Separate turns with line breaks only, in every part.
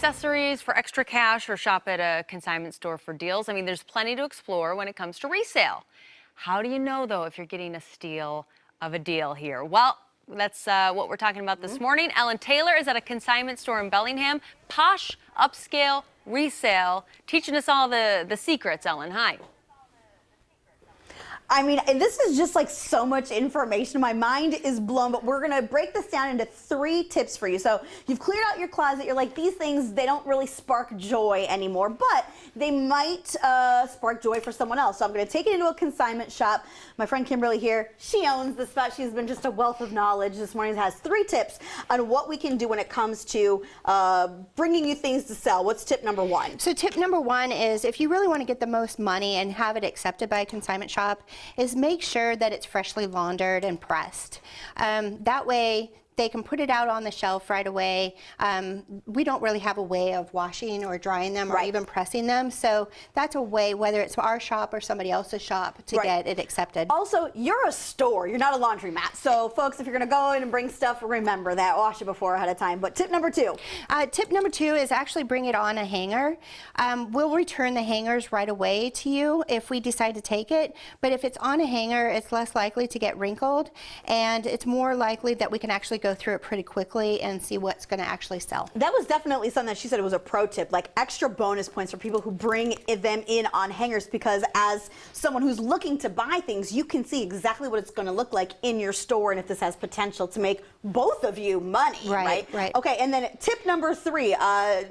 Accessories for extra cash or shop at a consignment store for deals. I mean, there's plenty to explore when it comes to resale. How do you know, though, if you're getting a steal of a deal here? Well, that's what we're talking about this morning. Ellen Taylor is at a consignment store in Bellingham. Posh, upscale, resale. Teaching us all the secrets, Ellen. Hi.
I mean, this is just like so much information. My mind is blown, but we're going to break this down into 3 tips for you. So you've cleared out your closet. You're like, these things, they don't really spark joy anymore, but they might spark joy for someone else. So I'm going to take it into a consignment shop. My friend Kimberly here, she owns the spot. She's been just a wealth of knowledge this morning. Has 3 tips on what we can do when it comes to bringing you things to sell. What's tip number 1?
So tip number 1 is if you really want to get the most money and have it accepted by a consignment shop, is make sure that it's freshly laundered and pressed. That way they can put it out on the shelf right away. We don't really have a way of washing or drying them or even pressing them. So that's a way, whether it's our shop or somebody else's shop, to get it accepted.
Also, you're a store. You're not a laundromat. So folks, if you're going to go in and bring stuff, remember that. Wash it before ahead of time. But tip number 2.
Tip number 2 is actually bring it on a hanger. We'll return the hangers right away to you if we decide to take it. But if it's on a hanger, it's less likely to get wrinkled. And it's more likely that we can actually go through it pretty quickly and see what's going to actually sell.
That was definitely something that she said it was a pro tip, like extra bonus points for people who bring them in on hangers, because as someone who's looking to buy things, you can see exactly what it's going to look like in your store and if this has potential to make both of you money, right? Okay, and then tip number 3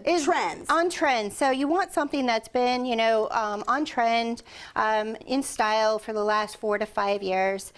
is trends.
On trend. So you want something that's been, you know, on trend, in style for the last 4 to 5 years.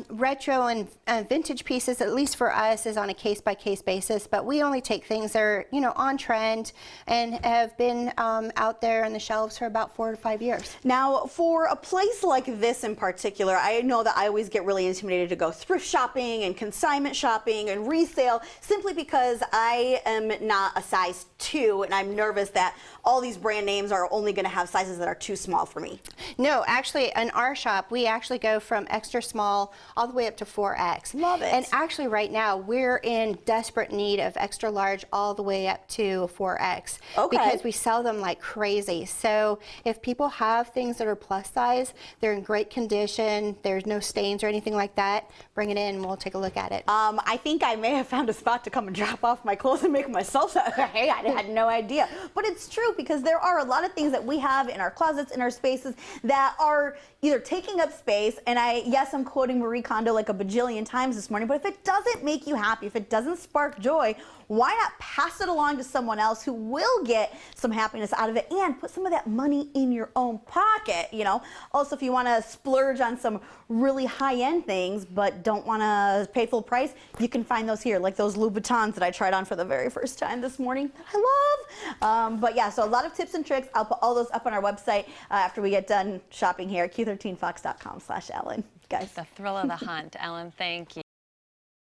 Retro and vintage pieces, at least for us, is on a case-by-case basis, but we only take things that are, you know, on trend and have been out there on the shelves for about 4 to 5 years.
Now, for a place like this in particular, I know that I always get really intimidated to go thrift shopping and consignment shopping and resale, simply because I am not a size 2 and I'm nervous that all these brand names are only going to have sizes that are too small for me.
No, actually, in our shop, we actually go from extra small all the way up to 4X.
Love it.
And actually, right now, we're in desperate need of extra large all the way up to 4X.
Okay.
Because we sell them like crazy. So if people have things that are plus size, they're in great condition, there's no stains or anything like that, bring it in and we'll take a look at it.
I think I may have found a spot to come and drop off my clothes and make myself that. Hey, I had no idea. But it's true, because there are a lot of things that we have in our closets, in our spaces, that are either taking up space, and yes, I'm quoting Marie Kondo like a bajillion times this morning, but if it doesn't make you happy, if it doesn't spark joy, why not pass it along to someone else who will get some happiness out of it and put some of that money in your own pocket, you know? Also, if you want to splurge on some really high-end things but don't want to pay full price, you can find those here, like those Louboutins that I tried on for the very first time this morning that I love. But yeah, so a lot of tips and tricks. I'll put all those up on our website after we get done shopping here at Q13Fox.com/Ellen. Guys.
The thrill of the hunt. Ellen, thank you.